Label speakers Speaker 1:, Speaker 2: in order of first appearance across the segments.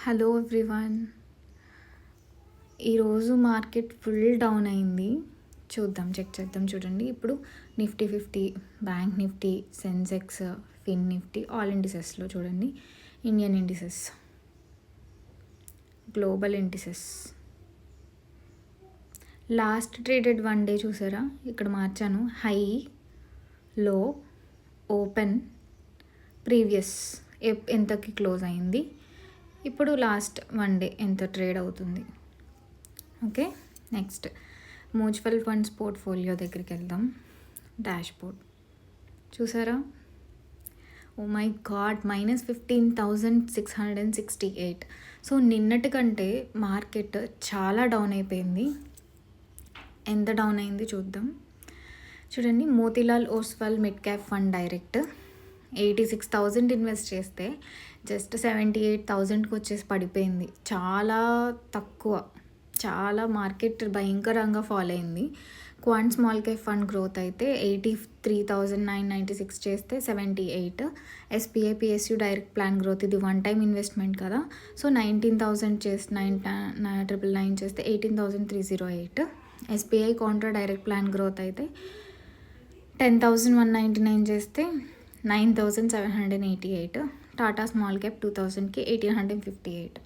Speaker 1: Hello everyone. ఈరోజు market full down అయింది. Check చేద్దాం. చూడండి, ఇప్పుడు నిఫ్టీ 50, బ్యాంక్ నిఫ్టీ, సెన్సెక్స్, ఫిన్ నిఫ్టీ, ఆల్ ఇండిసెస్లో చూడండి. Indian indices, global indices, last traded 1 day చూసారా? ఇక్కడ మార్చాను. హై, లో, ఓపెన్, ప్రీవియస్ ఎంతకి క్లోజ్ అయింది, ఇప్పుడు లాస్ట్ 1 డే ఎంత ట్రేడ్ అవుతుంది. Okay, next mutual funds portfolio దగ్గరికి వెళ్దాం. డాష్ బోర్డ్ చూసారా? Oh my God, -15,668. సో నిన్నటి కంటే మార్కెట్ చాలా డౌన్ అయిపోయింది. ఎంత డౌన్ అయింది చూద్దాం. చూడండి, Motilal Oswal mid cap fund direct 86,000 invest చేస్తే జస్ట్ 78,000కి వచ్చేసి పడిపోయింది. చాలా తక్కువ, చాలా మార్కెట్ భయంకరంగా ఫాలో అయింది. Quant small cap fund growth అయితే 83,996 చేస్తే 78. SBI PSU direct plan growth, ఇది 1 టైం ఇన్వెస్ట్మెంట్ కదా, సో 19,000 చేస్తే 9,999 చేస్తే 18,308. SBI contra direct plan growth అయితే 10,199 చేస్తే 9,788. టాటా స్మాల్ క్యాప్ 2,000కి 1,858.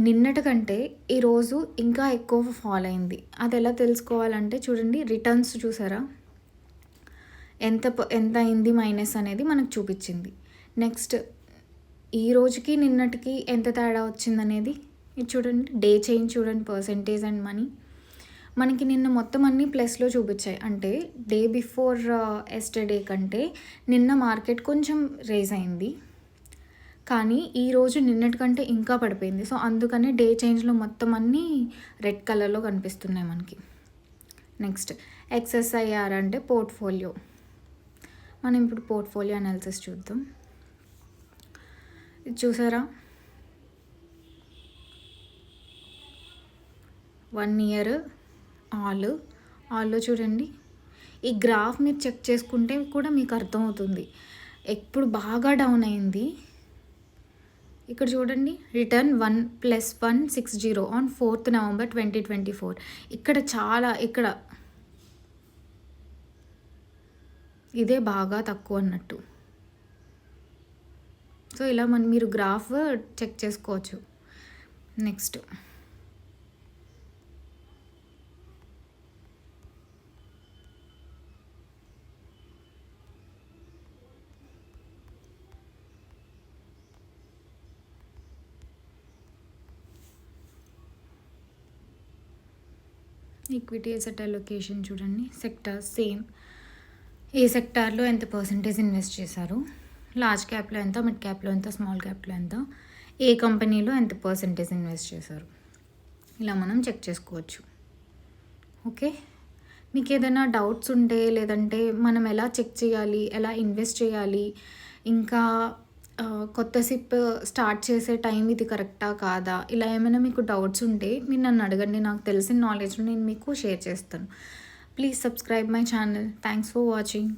Speaker 1: నిన్నటి కంటే ఈరోజు ఇంకా ఎక్కువ ఫాల్ అయింది. అది ఎలా తెలుసుకోవాలంటే చూడండి, రిటర్న్స్ చూసారా? ఎంత అయింది మైనస్ అనేది మనకు చూపించింది. నెక్స్ట్ ఈ రోజుకి నిన్నటికి ఎంత తేడా వచ్చిందనేది ఇది చూడండి. డే చేంజ్ చూడండి, పర్సెంటేజ్ అండ్ మనీ. మనకి నిన్న మొత్తం అన్నీ ప్లస్లో చూపించాయి. అంటే డే బిఫోర్ ఎస్టర్డే కంటే నిన్న మార్కెట్ కొంచెం రేజ్ అయింది, కానీ ఈరోజు నిన్నటి కంటే ఇంకా పడిపోయింది. సో అందుకనే డే చేంజ్లో మొత్తం అన్నీ రెడ్ కలర్లో కనిపిస్తున్నాయి మనకి. నెక్స్ట్ ఎక్స్ఎస్ఐఆర్ అంటే పోర్ట్ఫోలియో. మనం ఇప్పుడు పోర్ట్ఫోలియో అనాలిసిస్ చూద్దాం. ఇది చూసారా? 1 ఇయర్ ఆల్లో చూడండి. ఈ గ్రాఫ్ మీరు చెక్ చేసుకుంటే కూడా మీకు అర్థమవుతుంది ఎప్పుడు బాగా డౌన్ అయింది. ఇక్కడ చూడండి, రిటర్న్ 1+160 ఆన్ 4th November 2024. ఇక్కడ ఇదే బాగా తక్కువ అన్నట్టు. సో ఇలా మీరు గ్రాఫ్ చెక్ చేసుకోవచ్చు. నెక్స్ట్ ఈక్విటీ అసెట్ అలొకేషన్ చూడండి. సెక్టార్ సేమ్, ఏ సెక్టార్లో ఎంత పర్సెంటేజ్ ఇన్వెస్ట్ చేశారు, లార్జ్ క్యాప్లో ఎంత, మిడ్ క్యాప్లో ఎంత, స్మాల్ క్యాప్లో ఎంత, ఏ కంపెనీలో ఎంత పర్సెంటేజ్ ఇన్వెస్ట్ చేశారు, ఇలా మనం చెక్ చేసుకోవచ్చు. ఓకే, మీకు ఏదైనా డౌట్స్ ఉంటే, లేదంటే మనం ఎలా చెక్ చేయాలి, ఎలా ఇన్వెస్ట్ చేయాలి, ఇంకా కొత్త సిప్ స్టార్ట్ చేసే టైం ఇది కరెక్టా కాదా, ఇలా ఏమైనా మీకు డౌట్స్ ఉంటే మీరు నన్ను అడగండి. నాకు తెలిసిన నాలెడ్జ్ని నేను మీకు షేర్ చేస్తాను. Please subscribe my channel. Thanks for watching.